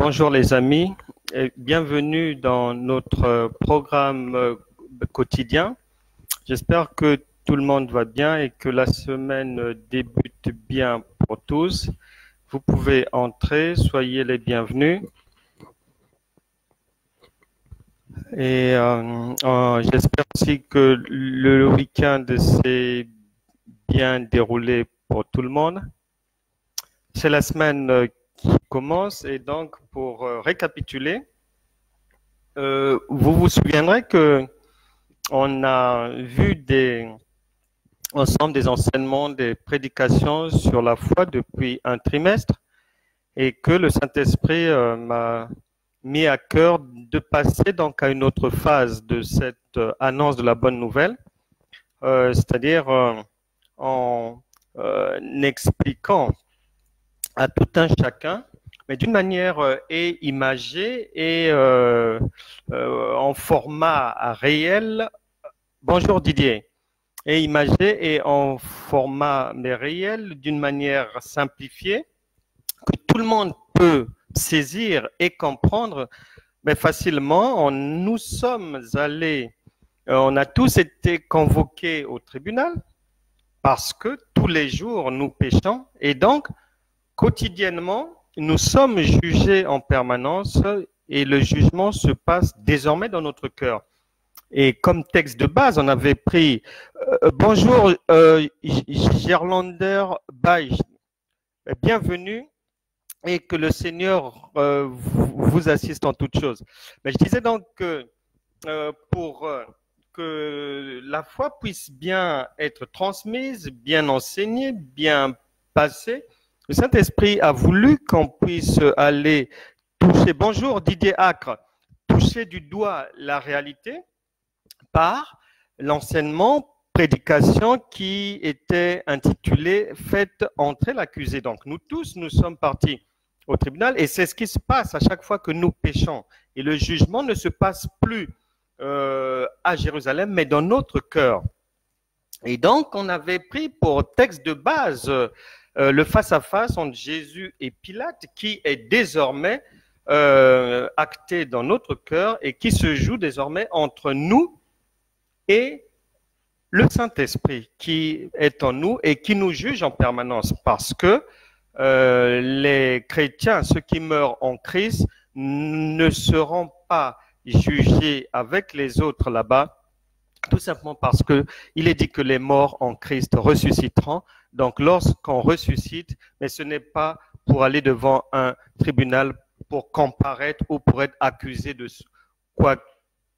Bonjour les amis, et bienvenue dans notre programme quotidien. J'espère que tout le monde va bien et que la semaine débute bien pour tous. Vous pouvez entrer, soyez les bienvenus. Et j'espère aussi que le week-end s'est bien déroulé pour tout le monde. C'est la semaine qui commence et donc pour récapituler, vous vous souviendrez que on a vu ensemble des enseignements, des prédications sur la foi depuis un trimestre et que le Saint-Esprit m'a mis à cœur de passer donc à une autre phase de cette annonce de la bonne nouvelle, c'est-à-dire en expliquant à tout un chacun, mais d'une manière imagée et en format réel. Bonjour Didier. Et imagé et en format réel, d'une manière simplifiée, que tout le monde peut saisir et comprendre, mais facilement. Nous sommes allés, on a tous été convoqués au tribunal parce que tous les jours nous péchons et donc quotidiennement, nous sommes jugés en permanence et le jugement se passe désormais dans notre cœur. Et comme texte de base, on avait pris bonjour Gerlander Bay, bienvenue et que le Seigneur vous assiste en toutes choses. Mais je disais donc que pour que la foi puisse bien être transmise, bien enseignée, bien passée, le Saint-Esprit a voulu qu'on puisse aller toucher, bonjour Didier Acre, toucher du doigt la réalité par l'enseignement, prédication qui était intitulé « Faites entrer l'accusé ». Donc nous tous, nous sommes partis au tribunal et c'est ce qui se passe à chaque fois que nous péchons. Et le jugement ne se passe plus à Jérusalem, mais dans notre cœur. Et donc on avait pris pour texte de base le face-à-face entre Jésus et Pilate, qui est désormais acté dans notre cœur et qui se joue désormais entre nous et le Saint-Esprit qui est en nous et qui nous juge en permanence parce que les chrétiens, ceux qui meurent en Christ, ne seront pas jugés avec les autres là-bas, tout simplement parce que il est dit que les morts en Christ ressusciteront. Donc, lorsqu'on ressuscite, mais ce n'est pas pour aller devant un tribunal pour comparaître ou pour être accusé de quoi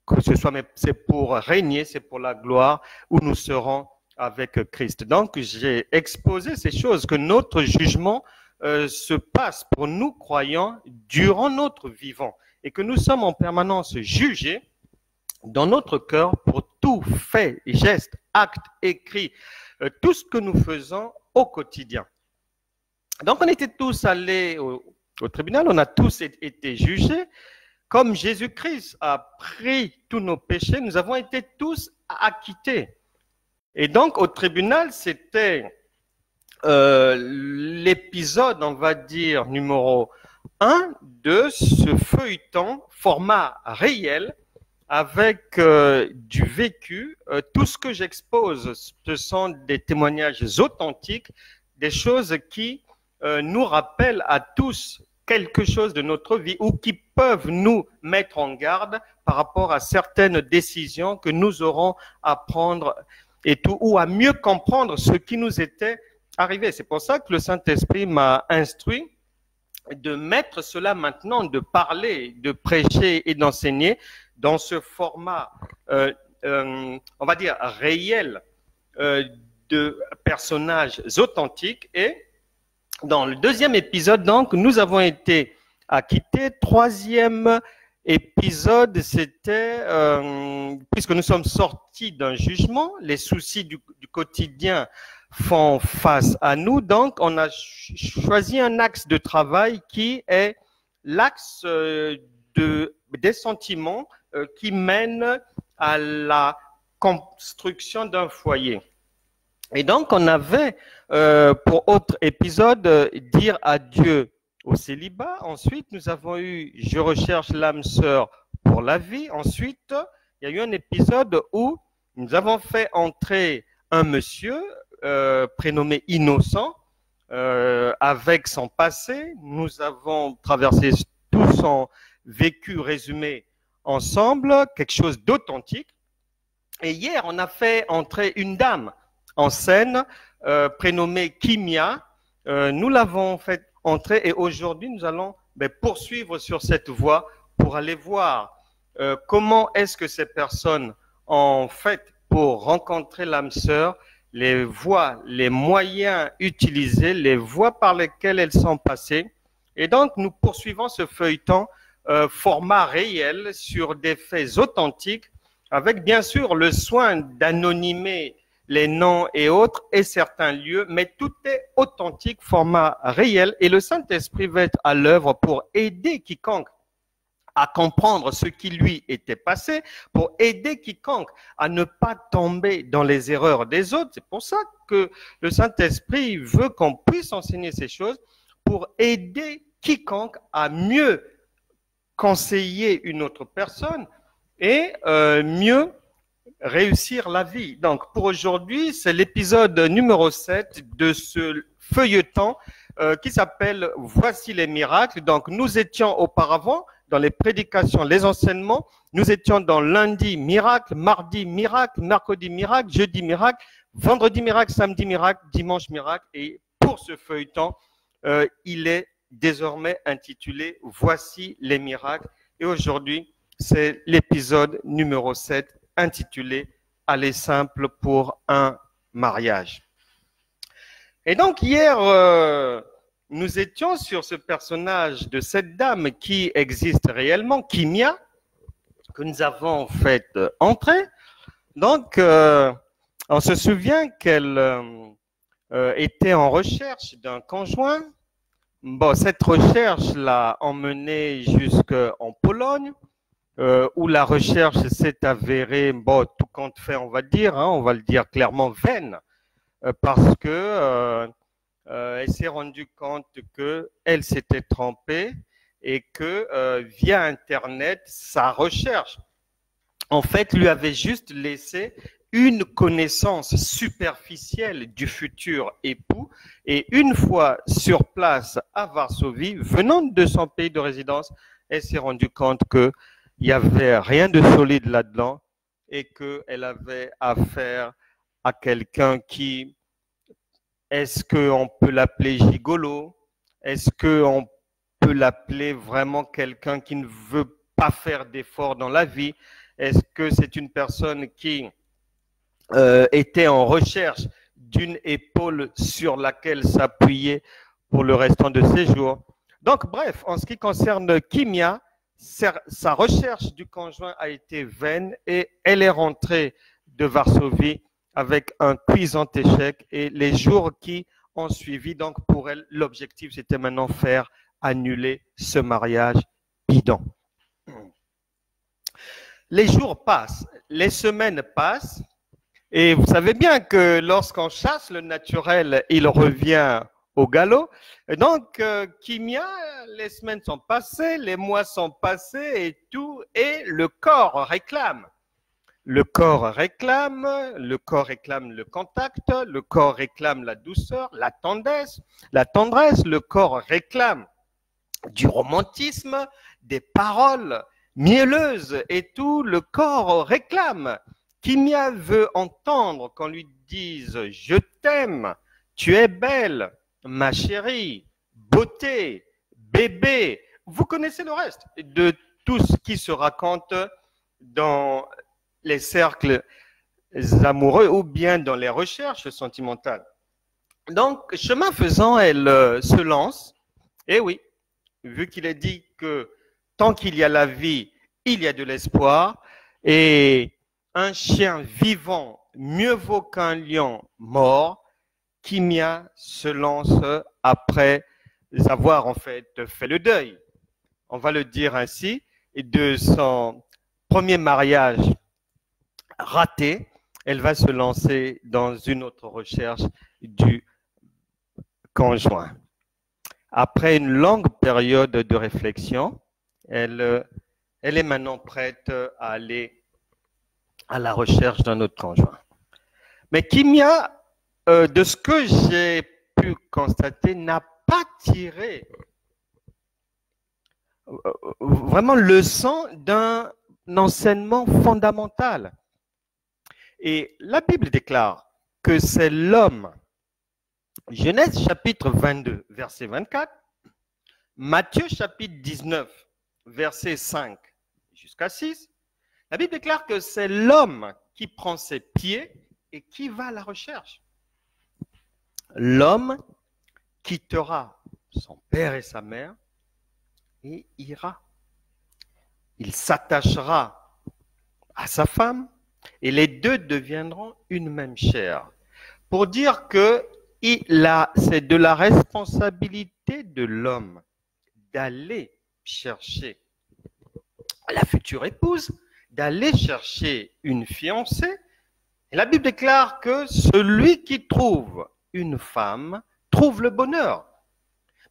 que ce soit, mais c'est pour régner, c'est pour la gloire où nous serons avec Christ. Donc, j'ai exposé ces choses, que notre jugement se passe pour nous croyants durant notre vivant et que nous sommes en permanence jugés dans notre cœur pour tout fait, geste, acte, écrit, tout ce que nous faisons au quotidien. Donc, on était tous allés au tribunal, on a tous été jugés. Comme Jésus-Christ a pris tous nos péchés, nous avons été tous acquittés. Et donc, au tribunal, c'était l'épisode, on va dire, numéro 1 de ce feuilleton, format réel, avec du vécu. Tout ce que j'expose, ce sont des témoignages authentiques, des choses qui nous rappellent à tous quelque chose de notre vie ou qui peuvent nous mettre en garde par rapport à certaines décisions que nous aurons à prendre et tout, ou à mieux comprendre ce qui nous était arrivé. C'est pour ça que le Saint-Esprit m'a instruit de mettre cela maintenant, de parler, de prêcher et d'enseigner dans ce format, on va dire, réel de personnages authentiques. Et dans le deuxième épisode, donc, nous avons été acquittés. Troisième épisode, c'était, puisque nous sommes sortis d'un jugement, les soucis du quotidien font face à nous. Donc, on a choisi un axe de travail qui est l'axe des sentiments qui mènent à la construction d'un foyer. Et donc, on avait pour autre épisode dire à Dieu au célibat. Ensuite, nous avons eu Je recherche l'âme sœur pour la vie. Ensuite, il y a eu un épisode où nous avons fait entrer un monsieur prénommé Innocent avec son passé. Nous avons traversé tout son vécu résumé ensemble, quelque chose d'authentique. Et hier, on a fait entrer une dame en scène prénommée Kimia. Nous l'avons fait entrer et aujourd'hui, nous allons poursuivre sur cette voie pour aller voir comment est-ce que ces personnes ont fait pour rencontrer l'âme sœur, les voies, les moyens utilisés, les voies par lesquelles elles sont passées. Et donc, nous poursuivons ce feuilleton format réel sur des faits authentiques avec bien sûr le soin d'anonymer les noms et autres et certains lieux, mais tout est authentique, format réel et le Saint-Esprit va être à l'œuvre pour aider quiconque à comprendre ce qui lui était passé, pour aider quiconque à ne pas tomber dans les erreurs des autres. C'est pour ça que le Saint-Esprit veut qu'on puisse enseigner ces choses pour aider quiconque à mieux conseiller une autre personne et mieux réussir la vie. Donc, pour aujourd'hui, c'est l'épisode numéro 7 de ce feuilleton qui s'appelle « Voici les miracles ». Donc, nous étions auparavant dans les prédications, les enseignements. Nous étions dans lundi, miracle, mardi, miracle, mercredi, miracle, jeudi, miracle, vendredi, miracle, samedi, miracle, dimanche, miracle. Et pour ce feuilleton, il est désormais intitulé « Voici les miracles ». Et aujourd'hui, c'est l'épisode numéro 7 intitulé « Aller simple pour un mariage ». Et donc hier, nous étions sur ce personnage de cette dame qui existe réellement, Kimia, que nous avons fait entrer. Donc, on se souvient qu'elle était en recherche d'un conjoint. Bon, cette recherche l'a emmenée jusqu'en Pologne, où la recherche s'est avérée, bon, tout compte fait, on va dire, hein, on va le dire clairement, vaine, parce que elle s'est rendue compte qu'elle s'était trompée et que via Internet, sa recherche, en fait, lui avait juste laissé une connaissance superficielle du futur époux et une fois sur place à Varsovie, venant de son pays de résidence, elle s'est rendue compte qu'il n'y avait rien de solide là-dedans et qu'elle avait affaire à quelqu'un qui, est-ce qu'on peut l'appeler gigolo? Est-ce qu'on peut l'appeler vraiment quelqu'un qui ne veut pas faire d'efforts dans la vie? Est-ce que c'est une personne qui était en recherche d'une épaule sur laquelle s'appuyer pour le restant de ses jours? Donc, bref, en ce qui concerne Kimia, sa recherche du conjoint a été vaine et elle est rentrée de Varsovie avec un cuisant échec et les jours qui ont suivi, donc pour elle, l'objectif c'était maintenant faire annuler ce mariage bidon. Les jours passent, les semaines passent et vous savez bien que lorsqu'on chasse le naturel, il revient au galop. Et donc, Kimia, les semaines sont passées, les mois sont passés et tout, et le corps réclame. Le corps réclame le contact, le corps réclame la douceur, la tendresse, le corps réclame du romantisme, des paroles mielleuses et tout, le corps réclame. Kimia veut entendre qu'on lui dise « je t'aime, tu es belle, ma chérie, beauté, bébé ». Vous connaissez le reste de tout ce qui se raconte dans les cercles amoureux ou bien dans les recherches sentimentales. Donc, chemin faisant, elle se lance. Et oui, vu qu'il est dit que tant qu'il y a la vie, il y a de l'espoir. Et un chien vivant, mieux vaut qu'un lion mort. Kimia se lance après avoir en fait fait le deuil, on va le dire ainsi, de son premier mariage raté. Elle va se lancer dans une autre recherche du conjoint. Après une longue période de réflexion, elle est maintenant prête à aller à la recherche d'un autre conjoint. Mais Kimia, de ce que j'ai pu constater, n'a pas tiré vraiment leçon d'un enseignement fondamental. Et la Bible déclare que c'est l'homme. Genèse chapitre 22, verset 24, Matthieu chapitre 19, verset 5 jusqu'à 6, la Bible déclare que c'est l'homme qui prend ses pieds et qui va à la recherche. L'homme quittera son père et sa mère et ira. Il s'attachera à sa femme et les deux deviendront une même chair. Pour dire que c'est de la responsabilité de l'homme d'aller chercher la future épouse, d'aller chercher une fiancée. Et la Bible déclare que celui qui trouve une femme trouve le bonheur.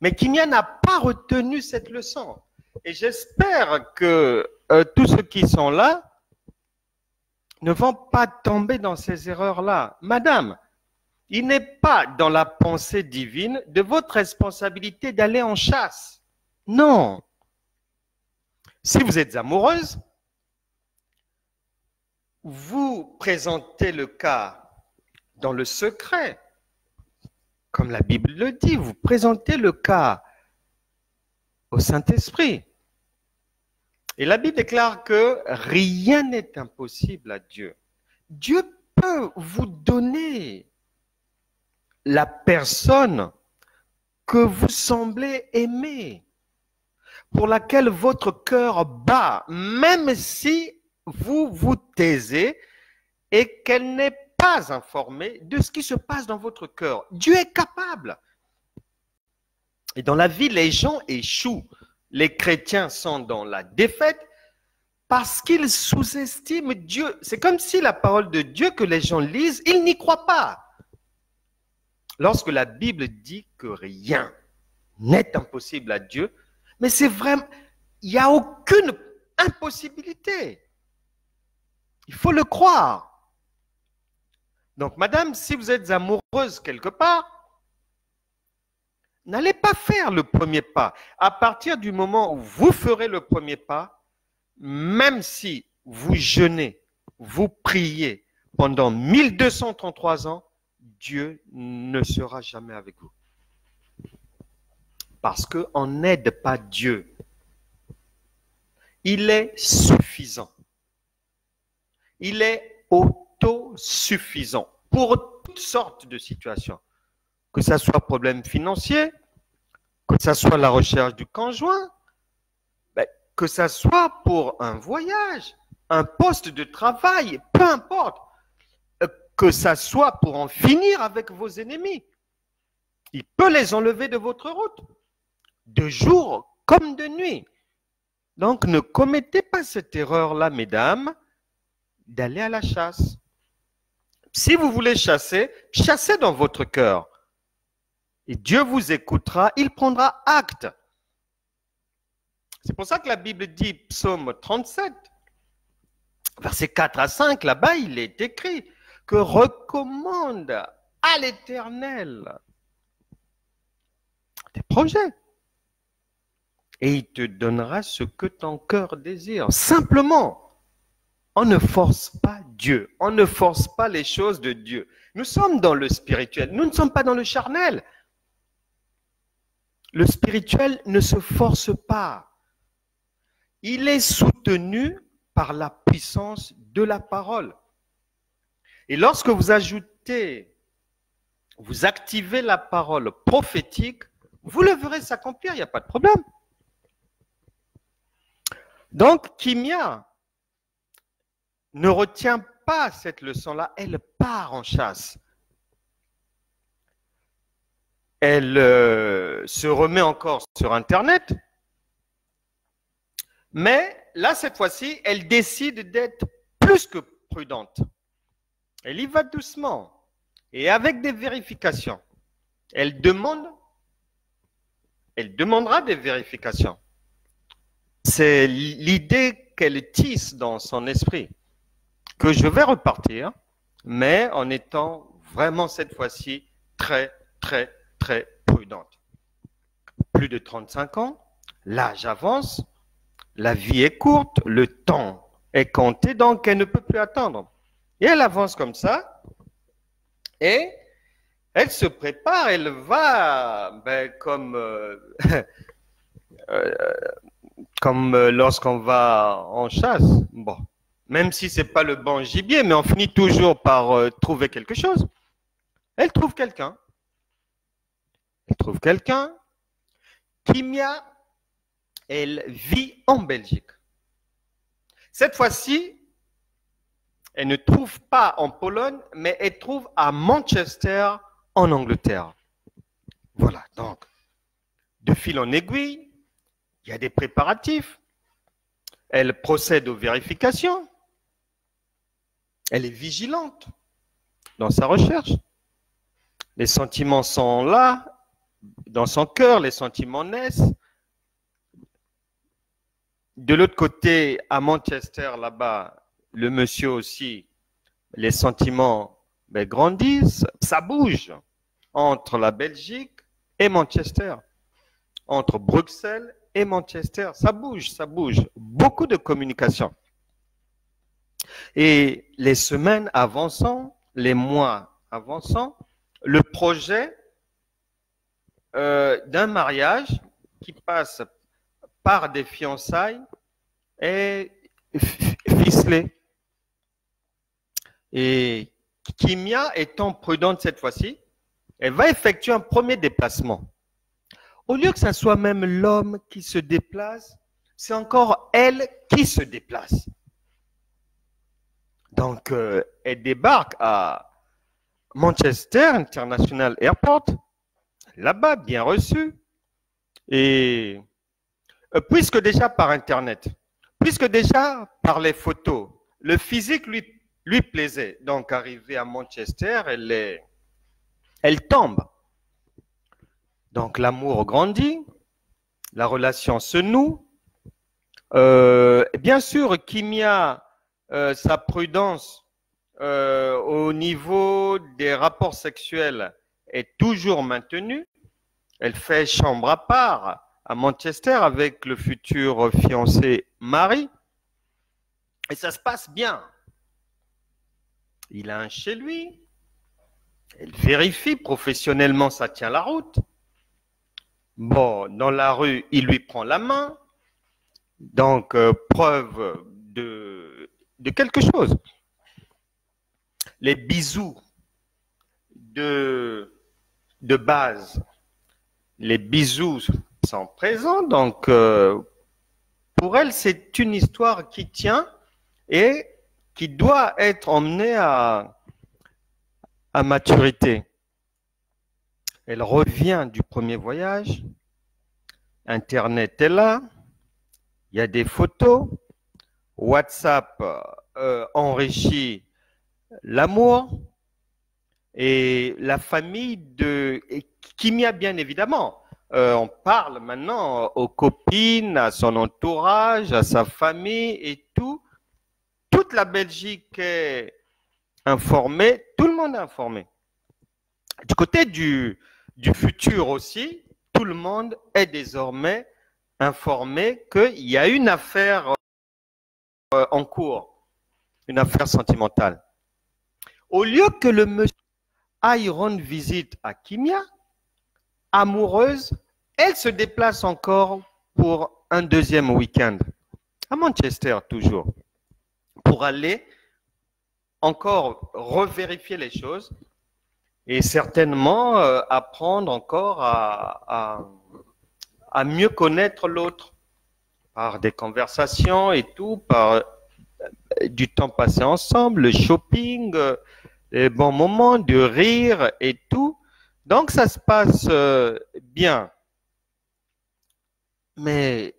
Mais Kimia n'a pas retenu cette leçon. Et j'espère que tous ceux qui sont là ne vont pas tomber dans ces erreurs-là. Madame, il n'est pas dans la pensée divine de votre responsabilité d'aller en chasse. Non. Si vous êtes amoureuse, vous présentez le cas dans le secret. Comme la Bible le dit, vous présentez le cas au Saint-Esprit. Et la Bible déclare que rien n'est impossible à Dieu. Dieu peut vous donner la personne que vous semblez aimer, pour laquelle votre cœur bat, même si vous vous taisez et qu'elle n'est pas informée de ce qui se passe dans votre cœur. Dieu est capable. Et dans la vie, les gens échouent. Les chrétiens sont dans la défaite parce qu'ils sous-estiment Dieu. C'est comme si la parole de Dieu que les gens lisent, ils n'y croient pas. Lorsque la Bible dit que rien n'est impossible à Dieu, mais c'est vraiment, il n'y a aucune impossibilité. Il faut le croire. Donc, madame, si vous êtes amoureuse quelque part, n'allez pas faire le premier pas. À partir du moment où vous ferez le premier pas, même si vous jeûnez, vous priez pendant 1233 ans, Dieu ne sera jamais avec vous. Parce qu'on n'aide pas Dieu. Il est suffisant. Il est autosuffisant pour toutes sortes de situations. Que ce soit problème financier, que ce soit la recherche du conjoint, que ce soit pour un voyage, un poste de travail, peu importe. Que ce soit pour en finir avec vos ennemis. Il peut les enlever de votre route, de jour comme de nuit. Donc ne commettez pas cette erreur-là, mesdames, d'aller à la chasse. Si vous voulez chasser, chassez dans votre cœur. Et Dieu vous écoutera, il prendra acte. C'est pour ça que la Bible dit, psaume 37, versets 4 à 5, là-bas, il est écrit que recommande à l'Éternel tes projets. Et il te donnera ce que ton cœur désire. Simplement, on ne force pas Dieu. On ne force pas les choses de Dieu. Nous sommes dans le spirituel. Nous ne sommes pas dans le charnel. Le spirituel ne se force pas. Il est soutenu par la puissance de la parole. Et lorsque vous ajoutez, vous activez la parole prophétique, vous le verrez s'accomplir, il n'y a pas de problème. Donc, Kimia ne retient pas cette leçon-là, elle part en chasse. Elle se remet encore sur Internet, mais là, cette fois-ci, elle décide d'être plus que prudente. Elle y va doucement et avec des vérifications. Elle demande, elle demandera des vérifications. C'est l'idée qu'elle tisse dans son esprit, que je vais repartir, mais en étant vraiment cette fois-ci très, très, très prudente. Plus de 35 ans, l'âge avance, la vie est courte, le temps est compté, donc elle ne peut plus attendre. Et elle avance comme ça, et elle se prépare, elle va, comme lorsqu'on va en chasse. Bon, même si c'est pas le bon gibier, mais on finit toujours par trouver quelque chose. Elle trouve quelqu'un. Elle trouve quelqu'un. Kimia, elle vit en Belgique. Cette fois-ci, elle ne trouve pas en Pologne, mais elle trouve à Manchester, en Angleterre. Voilà, donc, de fil en aiguille, il y a des préparatifs. Elle procède aux vérifications. Elle est vigilante dans sa recherche. Les sentiments sont là, dans son cœur, les sentiments naissent. De l'autre côté, à Manchester, là-bas, le monsieur aussi, les sentiments grandissent, ça bouge entre la Belgique et Manchester, entre Bruxelles et Manchester, ça bouge, ça bouge. Beaucoup de communication. Et les semaines avançant, les mois avançant, le projet d'un mariage qui passe par des fiançailles est ficelé. Et Kimia, étant prudente cette fois-ci, elle va effectuer un premier déplacement. Au lieu que ce soit même l'homme qui se déplace, c'est encore elle qui se déplace. Donc, elle débarque à Manchester International Airport, là-bas, bien reçue. Et puisque déjà par Internet, puisque déjà par les photos, le physique lui plaisait. Donc, arrivée à Manchester, elle tombe. Donc, l'amour grandit, la relation se noue. Bien sûr, Kimia, sa prudence au niveau des rapports sexuels est toujours maintenue. Elle fait chambre à part à Manchester avec le futur fiancé Marie. Et ça se passe bien. Il a un chez lui. Elle vérifie professionnellement, ça tient la route. Bon, dans la rue, il lui prend la main. Donc, preuve de quelque chose. Les bisous de base, les bisous sont présents. Donc, pour elle, c'est une histoire qui tient et qui doit être emmenée à maturité. Elle revient du premier voyage. Internet est là. Il y a des photos. WhatsApp enrichit l'amour. Et la famille de Kimia, bien évidemment. On parle maintenant aux copines, à son entourage, à sa famille et tout. Toute la Belgique est informée. Tout le monde est informé. Du côté du futur aussi, tout le monde est désormais informé qu'il y a une affaire en cours, une affaire sentimentale. Au lieu que le monsieur aille rendre visite à Kimia, amoureuse, elle se déplace encore pour un deuxième week-end, à Manchester toujours, pour aller encore revérifier les choses et certainement apprendre encore à mieux connaître l'autre par des conversations et tout, par du temps passé ensemble, le shopping, les bons moments, de rire et tout. Donc ça se passe bien. Mais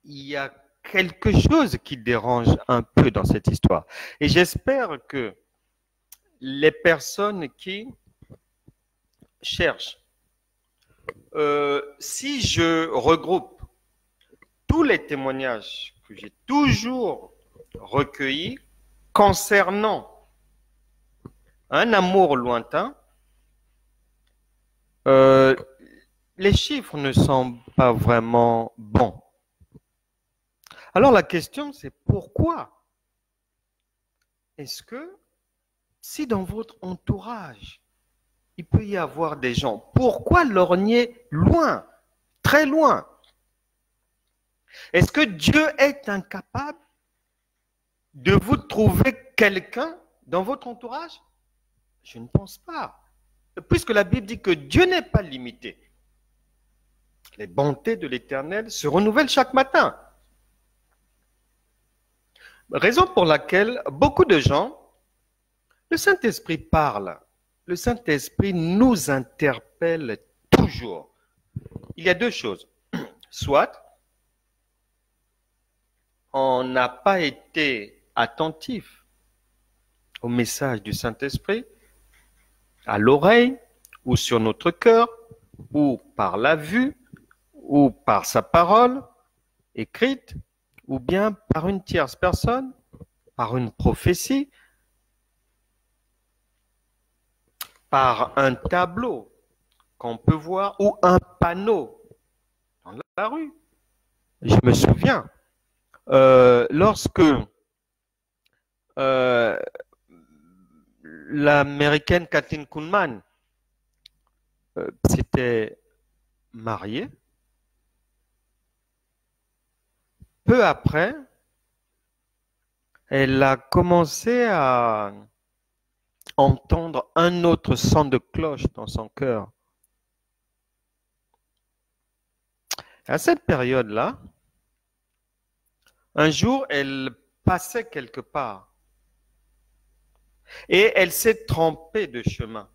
il y a quelque chose qui dérange un peu dans cette histoire. Et j'espère que les personnes qui cherchent si je regroupe tous les témoignages que j'ai toujours recueillis concernant un amour lointain, les chiffres ne sont pas vraiment bons. Alors la question, c'est pourquoi est-ce que si dans votre entourage, il peut y avoir des gens, pourquoi lorgner loin, très loin? Est-ce que Dieu est incapable de vous trouver quelqu'un dans votre entourage? Je ne pense pas. Puisque la Bible dit que Dieu n'est pas limité. Les bontés de l'Éternel se renouvellent chaque matin. Raison pour laquelle beaucoup de gens, le Saint-Esprit parle. Le Saint-Esprit nous interpelle toujours. Il y a deux choses. Soit on n'a pas été attentif au message du Saint-Esprit, à l'oreille, ou sur notre cœur, ou par la vue, ou par sa parole écrite, ou bien par une tierce personne, par une prophétie, par un tableau qu'on peut voir, ou un panneau dans la rue. Je me souviens, lorsque l'américaine Kathleen Kuhlman s'était mariée, peu après, elle a commencé à entendre un autre son de cloche dans son cœur. À cette période-là, un jour, elle passait quelque part et elle s'est trompée de chemin.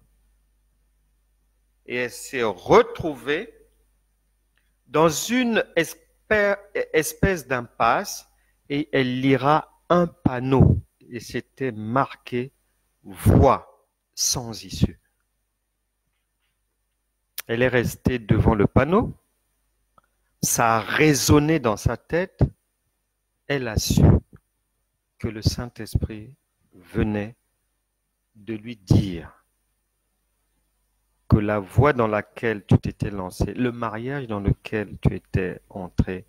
Et elle s'est retrouvée dans une espèce d'impasse et elle lira un panneau et c'était marqué « Voie sans issue ». Elle est restée devant le panneau, ça a résonné dans sa tête, elle a su que le Saint-Esprit venait de lui dire que la voie dans laquelle tu t'étais lancé, le mariage dans lequel tu étais entré,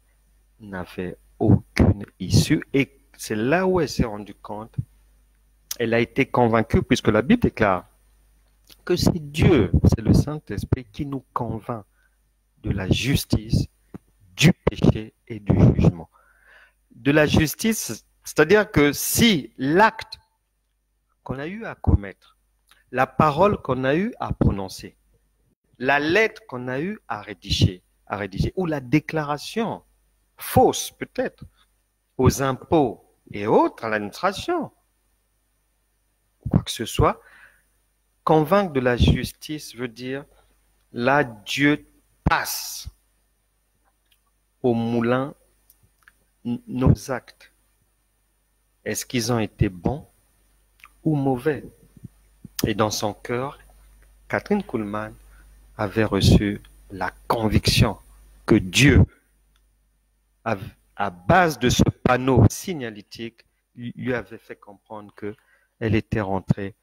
n'avait aucune issue. Et c'est là où elle s'est rendue compte, elle a été convaincue, puisque la Bible déclare que c'est Dieu, c'est le Saint-Esprit qui nous convainc de la justice, du péché et du jugement. De la justice, c'est-à-dire que si l'acte qu'on a eu à commettre, la parole qu'on a eu à prononcer, la lettre qu'on a eu à rédiger, ou la déclaration fausse peut-être aux impôts et autres, à l'administration, quoi que ce soit, convaincre de la justice veut dire là Dieu passe au moulin nos actes. Est-ce qu'ils ont été bons ou mauvais? Et dans son cœur, Kathleen Kuhlman avait reçu la conviction que Dieu, à base de ce panneau signalétique, lui avait fait comprendre qu'elle était rentrée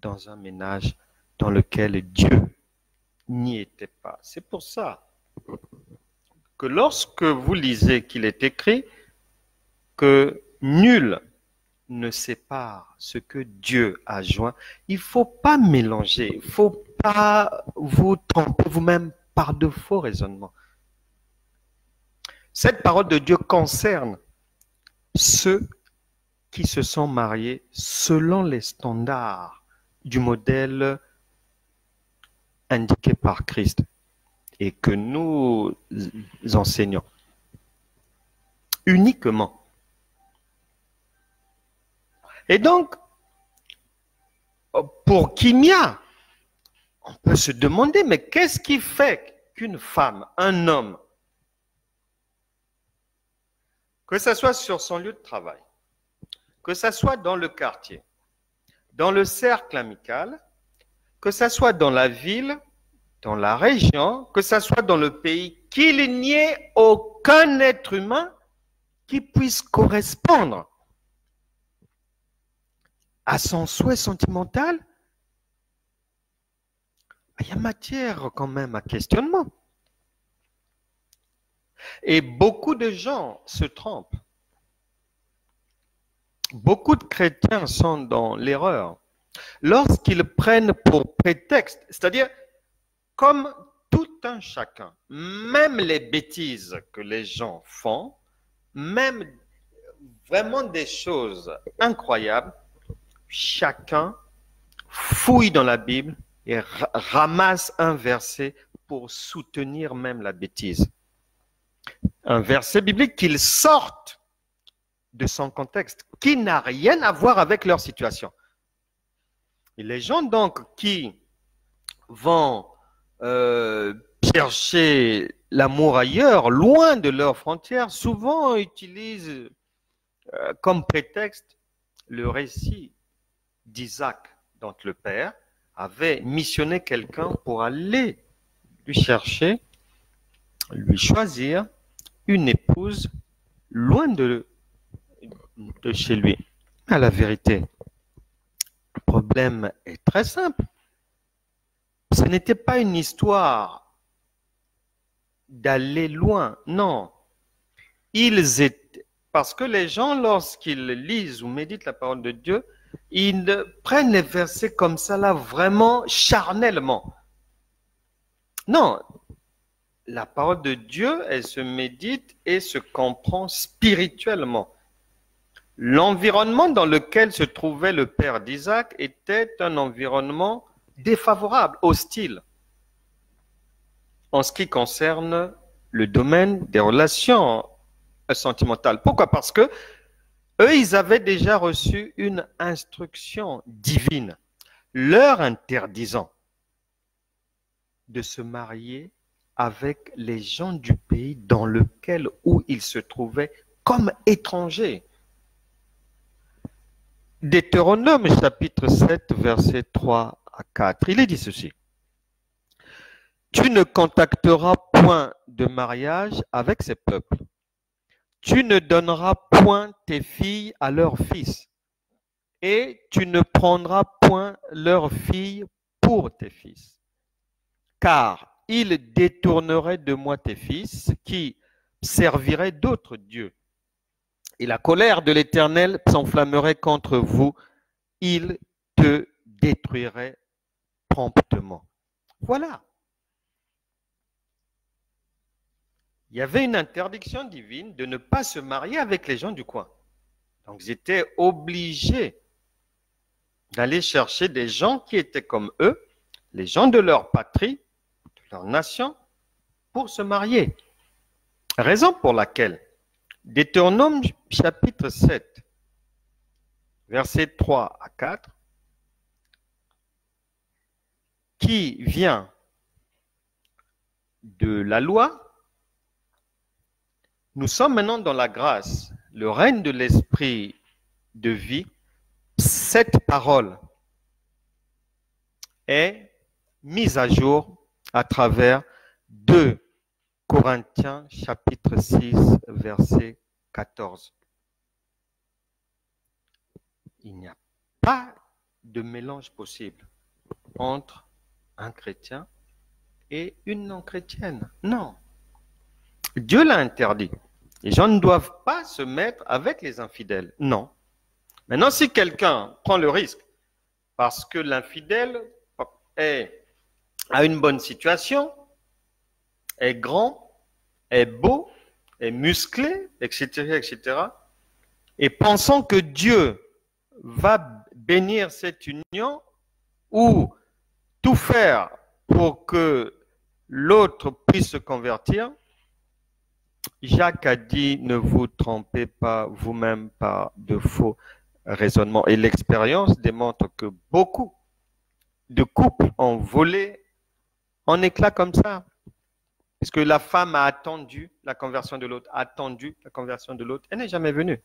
dans un ménage dans lequel Dieu n'y était pas. C'est pour ça que lorsque vous lisez qu'il est écrit que nul ne sépare ce que Dieu a joint, il ne faut pas mélanger, il ne faut pas vous tromper vous-même par de faux raisonnements. Cette parole de Dieu concerne ceux qui se sont mariés selon les standards du modèle indiqué par Christ et que nous enseignons uniquement. Et donc, pour Kimia, on peut se demander, mais qu'est-ce qui fait qu'une femme, un homme, que ce soit sur son lieu de travail, que ce soit dans le quartier, dans le cercle amical, que ce soit dans la ville dans la région, que ce soit dans le pays, qu'il n'y ait aucun être humain qui puisse correspondre à son souhait sentimental. Il y a matière quand même à questionnement. Et beaucoup de gens se trompent. Beaucoup de chrétiens sont dans l'erreur lorsqu'ils prennent pour prétexte, c'est-à-dire comme tout un chacun, même les bêtises que les gens font, même vraiment des choses incroyables, chacun fouille dans la Bible et ramasse un verset pour soutenir même la bêtise. Un verset biblique qu'ils sortent de son contexte, qui n'a rien à voir avec leur situation. Et les gens donc qui vont chercher l'amour ailleurs, loin de leurs frontières, souvent utilisent comme prétexte le récit d'Isaac, dont le père avait missionné quelqu'un pour aller lui chercher, lui choisir une épouse loin de chez lui. À la vérité, le problème est très simple. Ce n'était pas une histoire d'aller loin, non. Ils étaient, parce que les gens, lorsqu'ils lisent ou méditent la parole de Dieu, ils prennent les versets comme ça là vraiment charnellement. Non, la parole de Dieu, elle se médite et se comprend spirituellement. L'environnement dans lequel se trouvait le père d'Isaac était un environnement défavorable, hostile, en ce qui concerne le domaine des relations sentimentales. Pourquoi? Parce que eux, ils avaient déjà reçu une instruction divine, leur interdisant de se marier avec les gens du pays dans lequel où ils se trouvaient comme étrangers. Deutéronome chapitre 7, versets 3 à 4, il est dit ceci. Tu ne contacteras point de mariage avec ces peuples. Tu ne donneras point tes filles à leurs fils, et tu ne prendras point leurs filles pour tes fils. Car ils détourneraient de moi tes fils, qui serviraient d'autres dieux. Et la colère de l'Éternel s'enflammerait contre vous, il te détruirait promptement. Voilà. Il y avait une interdiction divine de ne pas se marier avec les gens du coin. Donc ils étaient obligés d'aller chercher des gens qui étaient comme eux, les gens de leur patrie, de leur nation, pour se marier. Raison pour laquelle Deutéronome chapitre 7, versets 3 à 4, qui vient de la loi, nous sommes maintenant dans la grâce, le règne de l'esprit de vie. Cette parole est mise à jour à travers 2 Corinthiens chapitre 6, verset 14. Il n'y a pas de mélange possible entre un chrétien et une non-chrétienne. Non. Dieu l'a interdit. Les gens ne doivent pas se mettre avec les infidèles. Non. Maintenant, si quelqu'un prend le risque, parce que l'infidèle a une bonne situation, est grand, est beau, est musclé, etc., etc., et pensant que Dieu va bénir cette union ou tout faire pour que l'autre puisse se convertir, Jacques a dit, ne vous trompez pas vous-même par de faux raisonnements. Et l'expérience démontre que beaucoup de couples ont volé en éclats comme ça. Parce que la femme a attendu la conversion de l'autre, elle n'est jamais venue.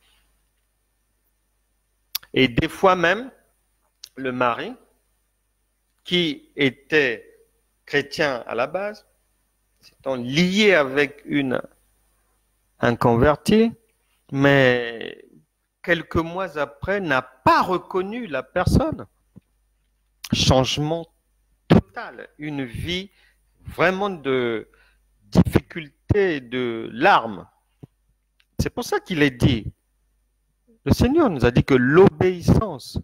Et des fois même, le mari, qui était chrétien à la base, s'étant lié avec un converti, mais quelques mois après, n'a pas reconnu la personne. Changement total, une vie vraiment de difficultés, de larmes. C'est pour ça qu'il est dit, le Seigneur nous a dit que l'obéissance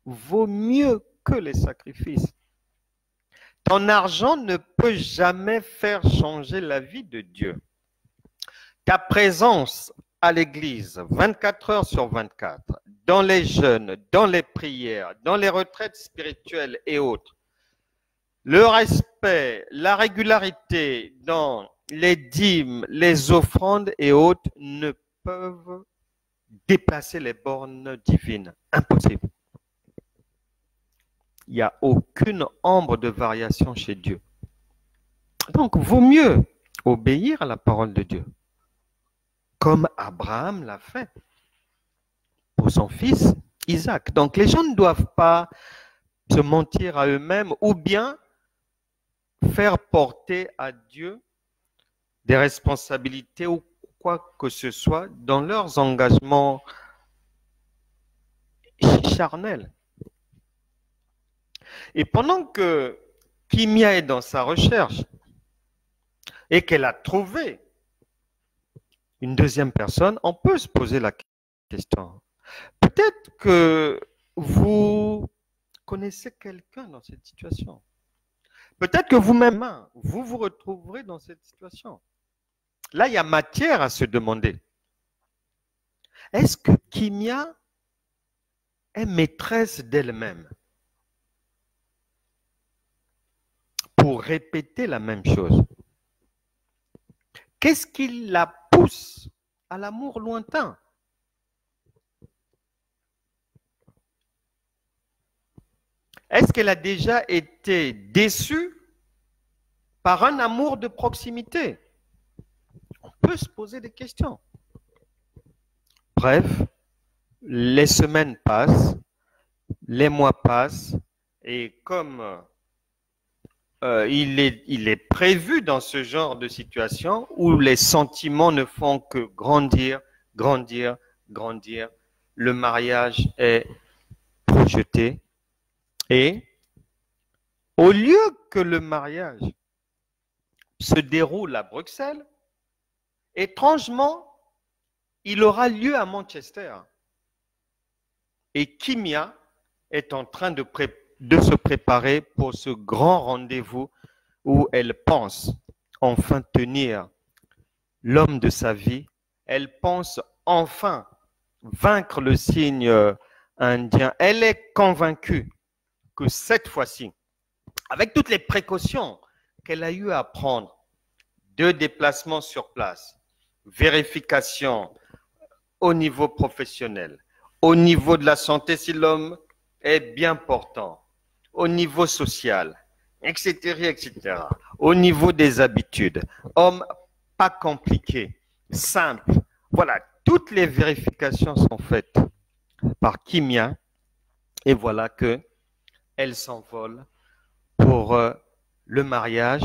vaut mieux que les sacrifices. Ton argent ne peut jamais faire changer la vie de Dieu. Ta présence à l'église, 24 heures sur 24, dans les jeûnes, dans les prières, dans les retraites spirituelles et autres, le respect, la régularité dans les dîmes, les offrandes et autres ne peuvent déplacer les bornes divines. Impossible. Il n'y a aucune ombre de variation chez Dieu. Donc, vaut mieux obéir à la parole de Dieu, comme Abraham l'a fait pour son fils Isaac. Donc, les gens ne doivent pas se mentir à eux-mêmes ou bien faire porter à Dieu des responsabilités ou quoi que ce soit dans leurs engagements charnels. Et pendant que Kimia est dans sa recherche et qu'elle a trouvé une deuxième personne, on peut se poser la question. Peut-être que vous connaissez quelqu'un dans cette situation. Peut-être que vous-même, vous vous retrouverez dans cette situation. Là, il y a matière à se demander. Est-ce que Kimia est maîtresse d'elle-même pour répéter la même chose? Qu'est-ce qui la pousse à l'amour lointain? Est-ce qu'elle a déjà été déçue par un amour de proximité? On peut se poser des questions. Bref, les semaines passent, les mois passent, et comme il est prévu dans ce genre de situation où les sentiments ne font que grandir, grandir, grandir, le mariage est projeté et au lieu que le mariage se déroule à Bruxelles, étrangement, il aura lieu à Manchester. Et Kimia est en train de se préparer pour ce grand rendez-vous où elle pense enfin tenir l'homme de sa vie. Elle pense enfin vaincre le signe indien. Elle est convaincue que cette fois-ci, avec toutes les précautions qu'elle a eu à prendre, 2 déplacements sur place, vérification au niveau professionnel, au niveau de la santé si l'homme est bien portant, au niveau social, etc., etc., au niveau des habitudes, homme pas compliqué, simple. Voilà, toutes les vérifications sont faites par Kimia et voilà que elle s'envole pour le mariage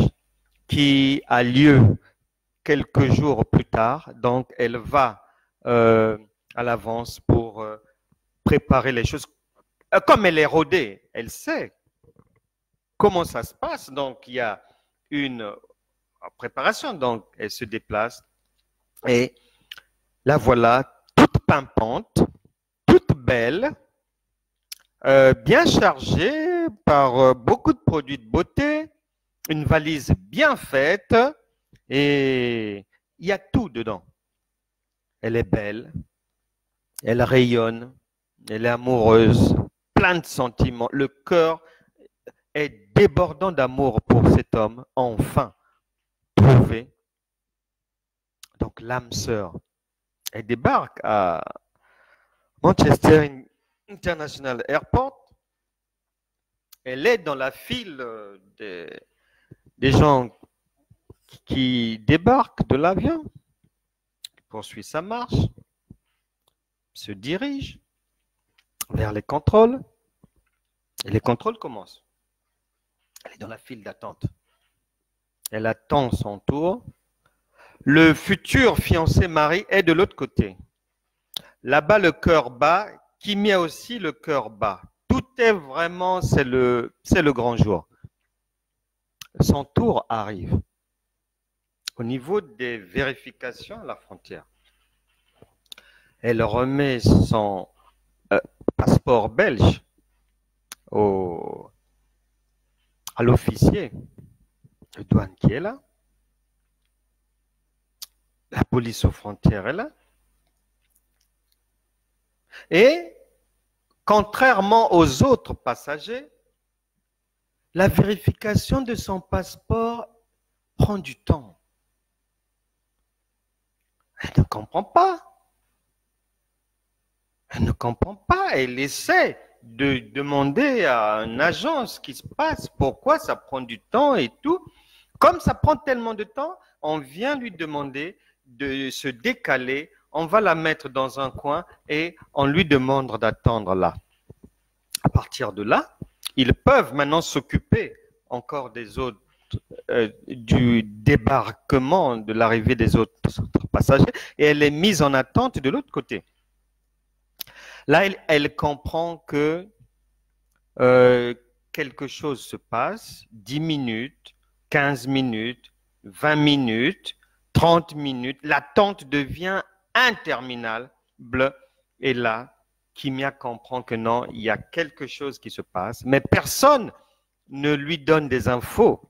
qui a lieu quelques jours plus tard. Donc, elle va à l'avance pour préparer les choses. Comme elle est rodée, elle sait comment ça se passe. Donc, il y a une préparation. Donc, elle se déplace et la voilà toute pimpante, toute belle, bien chargée par beaucoup de produits de beauté, une valise bien faite et il y a tout dedans. Elle est belle, elle rayonne, elle est amoureuse, plein de sentiments. Le cœur est débordant d'amour pour cet homme, enfin trouvé. Donc l'âme sœur, elle débarque à Manchester International Airport. Elle est dans la file des gens qui débarquent de l'avion, poursuit sa marche, se dirige vers les contrôles. Et les contrôles commencent. Elle est dans la file d'attente. Elle attend son tour. Le futur fiancé mari est de l'autre côté. Là-bas, le cœur bat. Kimi a aussi le cœur bas. Tout est vraiment, c'est le grand jour. Son tour arrive. Au niveau des vérifications à la frontière, elle remet son passeport belge à l'officier de douane qui est là. La police aux frontières est là. Et contrairement aux autres passagers, la vérification de son passeport prend du temps. Elle ne comprend pas. Elle ne comprend pas. Elle essaie de demander à un agent ce qui se passe, pourquoi ça prend du temps et tout. Comme ça prend tellement de temps, on vient lui demander de se décaler, on va la mettre dans un coin et on lui demande d'attendre là. À partir de là, ils peuvent maintenant s'occuper encore des autres, du débarquement, de l'arrivée des autres passagers, et elle est mise en attente de l'autre côté. Là, elle comprend que quelque chose se passe, 10 minutes, 15 minutes, 20 minutes, 30 minutes, l'attente devient interminable, et là, Kimia comprend que non, il y a quelque chose qui se passe, mais personne ne lui donne des infos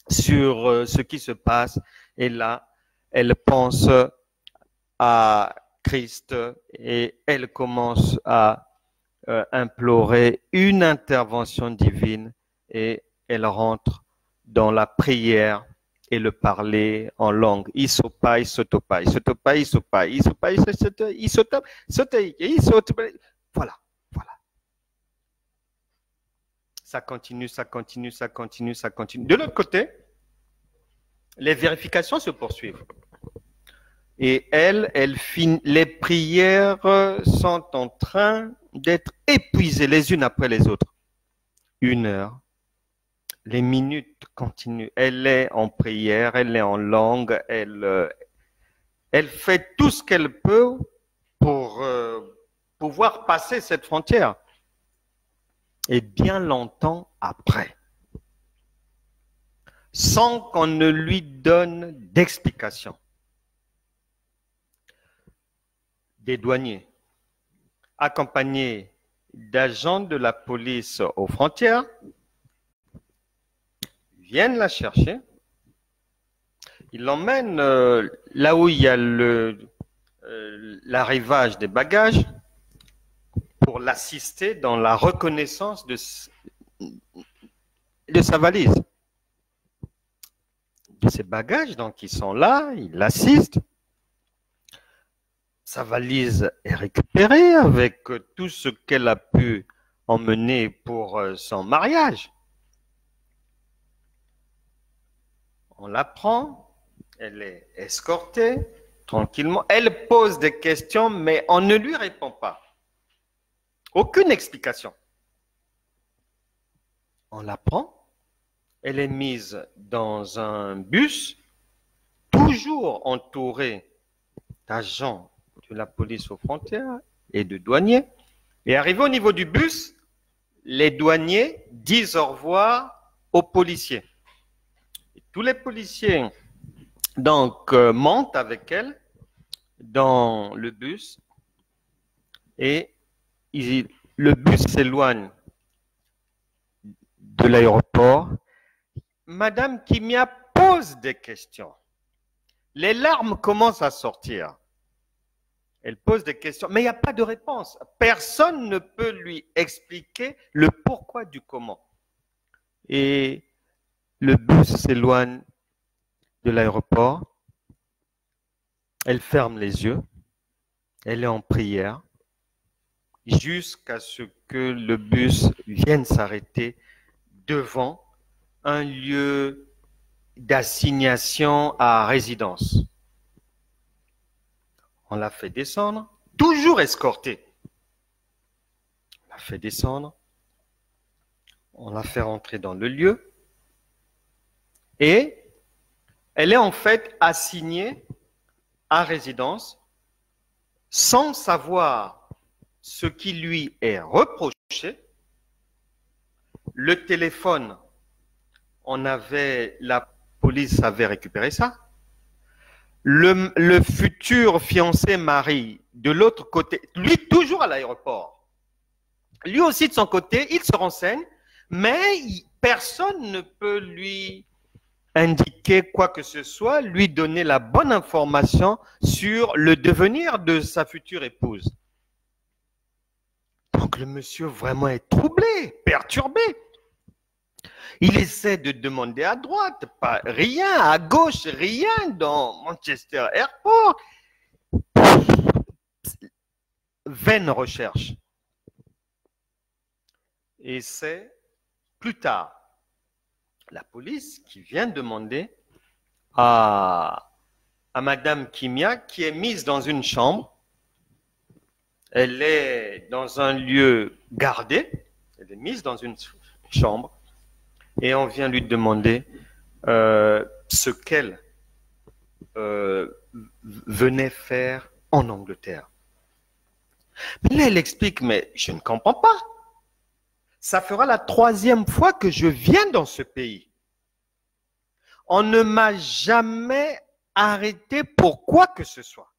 sur ce qui se passe, et là, elle pense à Christ et elle commence à implorer une intervention divine et elle rentre dans la prière et le parler en langue. Isopa, isotopa, isotopa, isopa, isopa, isotopa, isotopa, isotopa. Voilà, voilà. Ça continue, ça continue, ça continue, ça continue. De l'autre côté, les vérifications se poursuivent. Et les prières sont en train d'être épuisées les unes après les autres. 1 heure. Les minutes continuent. Elle est en prière, elle est en langue, elle fait tout ce qu'elle peut pour pouvoir passer cette frontière. Et bien longtemps après, sans qu'on ne lui donne d'explication, des douaniers, accompagnés d'agents de la police aux frontières, viennent la chercher. Ils l'emmènent là où il y a l'arrivage des bagages pour l'assister dans la reconnaissance de sa valise. De ses bagages, donc ils sont là, ils l'assistent. Sa valise est récupérée avec tout ce qu'elle a pu emmener pour son mariage. On la prend, elle est escortée tranquillement. Elle pose des questions, mais on ne lui répond pas. Aucune explication. On la prend, elle est mise dans un bus, toujours entourée d'agents de la police aux frontières et de douaniers. Et arrivé au niveau du bus, les douaniers disent au revoir aux policiers. Et tous les policiers donc montent avec elle dans le bus et le bus s'éloigne de l'aéroport. Madame Kimia pose des questions. Les larmes commencent à sortir. Elle pose des questions, mais il n'y a pas de réponse. Personne ne peut lui expliquer le pourquoi du comment. Et le bus s'éloigne de l'aéroport. Elle ferme les yeux. Elle est en prière jusqu'à ce que le bus vienne s'arrêter devant un lieu d'assignation à résidence. On l'a fait descendre, toujours escortée. On l'a fait descendre, on l'a fait rentrer dans le lieu et Elle est en fait assignée à résidence sans savoir ce qui lui est reproché. Le téléphone, la police avait récupéré ça. Le futur fiancé mari, de l'autre côté, lui toujours à l'aéroport. Lui aussi de son côté, il se renseigne, mais personne ne peut lui indiquer quoi que ce soit, lui donner la bonne information sur le devenir de sa future épouse. Donc le monsieur vraiment est troublé, perturbé. Il essaie de demander à droite, pas rien, à gauche, rien dans Manchester Airport. Vaine recherche. Et c'est plus tard la police qui vient demander à Madame Kimia, qui est mise dans une chambre. Elle est dans un lieu gardé. Elle est mise dans une chambre. Et on vient lui demander ce qu'elle venait faire en Angleterre. Mais là, elle explique, mais je ne comprends pas. Ça fera la 3e fois que je viens dans ce pays. On ne m'a jamais arrêté pour quoi que ce soit.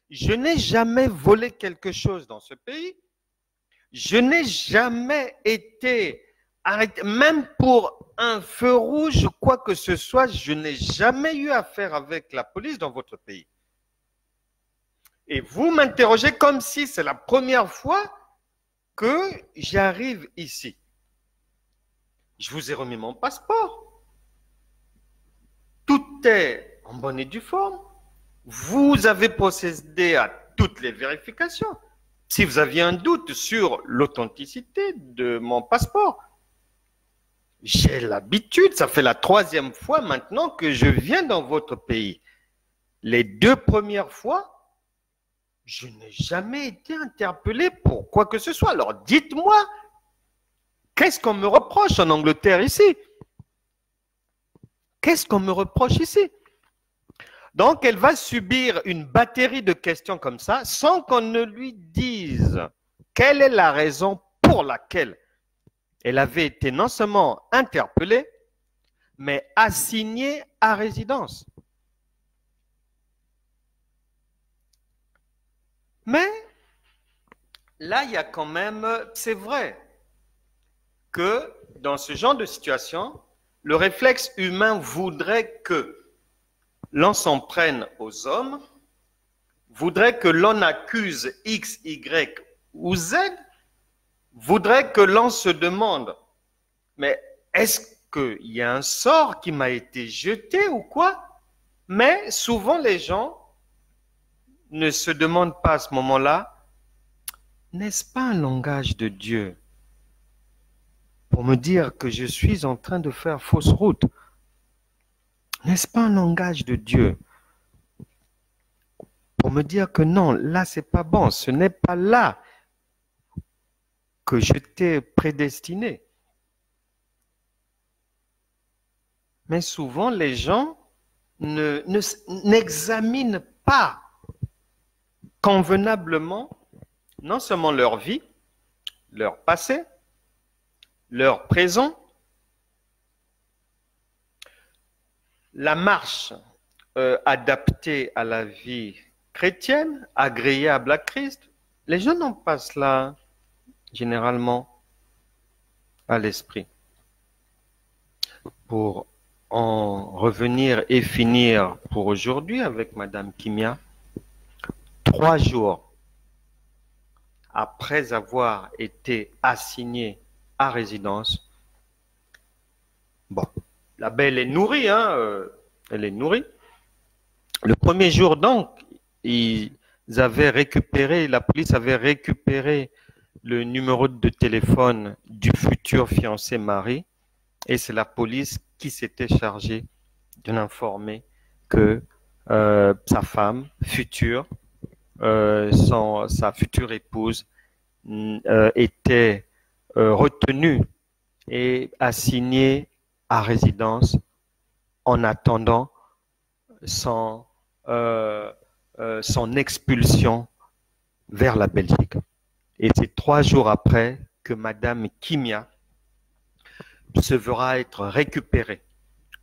Je n'ai jamais volé quelque chose dans ce pays. Je n'ai jamais été arrêté, même pour un feu rouge, quoi que ce soit, je n'ai jamais eu affaire avec la police dans votre pays. Et vous m'interrogez comme si c'est la première fois que j'arrive ici. Je vous ai remis mon passeport. Tout est en bonne et due forme. Vous avez procédé à toutes les vérifications. Si vous aviez un doute sur l'authenticité de mon passeport, j'ai l'habitude, ça fait la 3e fois maintenant que je viens dans votre pays. Les 2 premières fois, je n'ai jamais été interpellé pour quoi que ce soit. Alors dites-moi, qu'est-ce qu'on me reproche en Angleterre ici? Qu'est-ce qu'on me reproche ici? Donc, elle va subir une batterie de questions comme ça sans qu'on ne lui dise quelle est la raison pour laquelle elle avait été non seulement interpellée, mais assignée à résidence. Mais là, il y a quand même, c'est vrai que dans ce genre de situation, le réflexe humain voudrait que l'on s'en prenne aux hommes, voudrait que l'on accuse X, Y ou Z, voudrait que l'on se demande, mais est-ce qu'il y a un sort qui m'a été jeté ou quoi? Mais souvent les gens ne se demandent pas à ce moment-là, n'est-ce pas un langage de Dieu pour me dire que je suis en train de faire fausse route? N'est-ce pas un langage de Dieu pour me dire que non, là c'est pas bon, ce n'est pas là que je t'ai prédestiné? Mais souvent les gens n'examinent pas convenablement non seulement leur vie, leur passé, leur présent, la marche adaptée à la vie chrétienne, agréable à Christ. Les gens n'ont pas cela généralement à l'esprit. Pour en revenir et finir pour aujourd'hui avec Madame Kimia, 3 jours après avoir été assignée à résidence, bon, la belle est nourrie, hein, elle est nourrie. Le premier jour donc, la police avait récupéré le numéro de téléphone du futur fiancé mari, et c'est la police qui s'était chargée de l'informer que sa femme future, sa future épouse, était retenue et assignée à résidence en attendant son, son expulsion vers la Belgique. Et c'est 3 jours après que Madame Kimia se verra être récupérée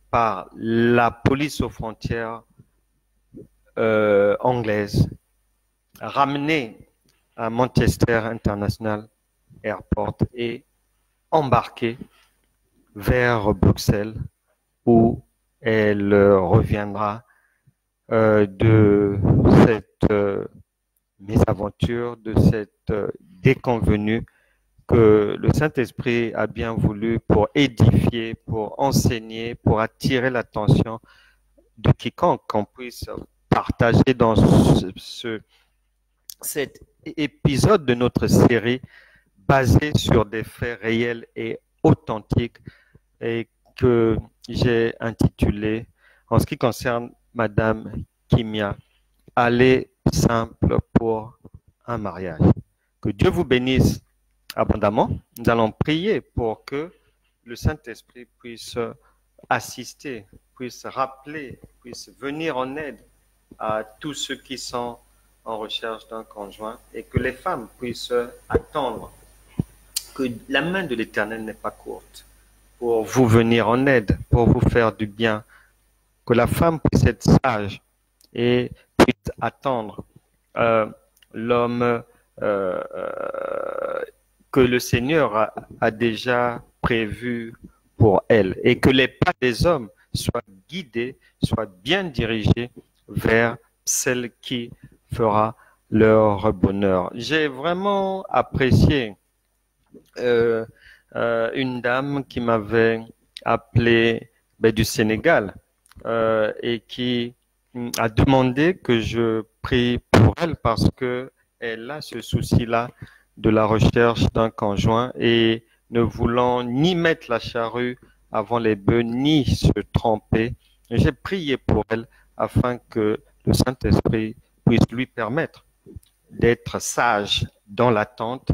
par la police aux frontières anglaise, ramenée à Manchester International Airport et embarquée vers Bruxelles où elle reviendra de cette mésaventure, de cette déconvenue que le Saint-Esprit a bien voulu pour édifier, pour enseigner, pour attirer l'attention de quiconque qu'on puisse partager dans cet épisode de notre série basé sur des faits réels et authentiques et que j'ai intitulé, en ce qui concerne Madame Kimia, aller simple pour un mariage. Que Dieu vous bénisse abondamment. Nous allons prier pour que le Saint-Esprit puisse assister, puisse rappeler, puisse venir en aide à tous ceux qui sont en recherche d'un conjoint et que les femmes puissent attendre que la main de l'Éternel n'est pas courte pour vous venir en aide, pour vous faire du bien, que la femme puisse être sage et puisse attendre l'homme que le Seigneur a déjà prévu pour elle et que les pas des hommes soient guidés, soient bien dirigés vers celle qui fera leur bonheur. J'ai vraiment apprécié une dame qui m'avait appelé du Sénégal et qui a demandé que je prie pour elle parce que elle a ce souci-là de la recherche d'un conjoint et ne voulant ni mettre la charrue avant les bœufs, ni se tromper. J'ai prié pour elle afin que le Saint-Esprit puisse lui permettre d'être sage dans l'attente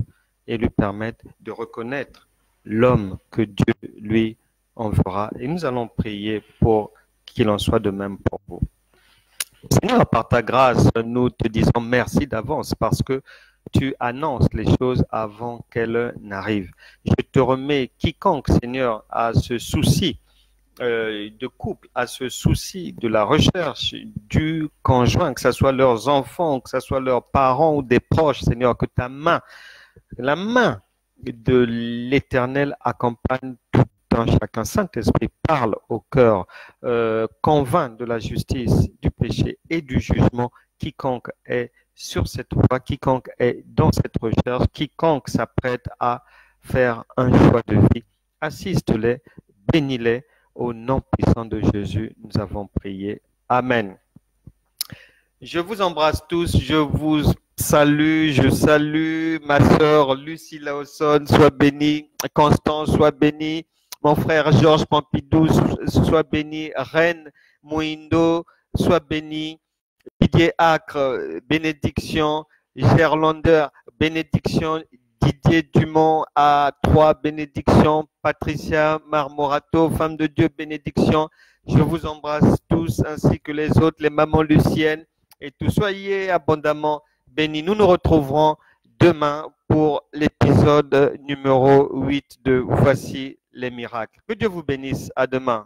et lui permettre de reconnaître l'homme que Dieu lui enverra. Et nous allons prier pour qu'il en soit de même pour vous. Seigneur, par ta grâce, nous te disons merci d'avance parce que tu annonces les choses avant qu'elles n'arrivent. Je te remets quiconque, Seigneur, a ce souci de couple, a ce souci de la recherche du conjoint, que ce soit leurs enfants, que ce soit leurs parents ou des proches, Seigneur, que ta main, la main de l'Éternel accompagne tout un chacun. Saint-Esprit, parle au cœur, convainc de la justice, du péché et du jugement quiconque est sur cette voie, quiconque est dans cette recherche, quiconque s'apprête à faire un choix de vie. Assiste-les, bénis-les. Au nom puissant de Jésus, nous avons prié. Amen. Je vous embrasse tous, je vous salue, je salue ma sœur Lucie Lawson, sois bénie, Constance, sois bénie, mon frère Georges Pompidou, sois béni, Reine Mouindo, sois béni, Didier Acre, bénédiction, Gerlander, bénédiction, Didier Dumont à 3, bénédiction, Patricia Marmorato, femme de Dieu, bénédiction. Je vous embrasse tous ainsi que les autres, les mamans luciennes et tous. Soyez abondamment bénis. Nous nous retrouverons demain pour l'épisode numéro 8 de Voici les miracles. Que Dieu vous bénisse. À demain.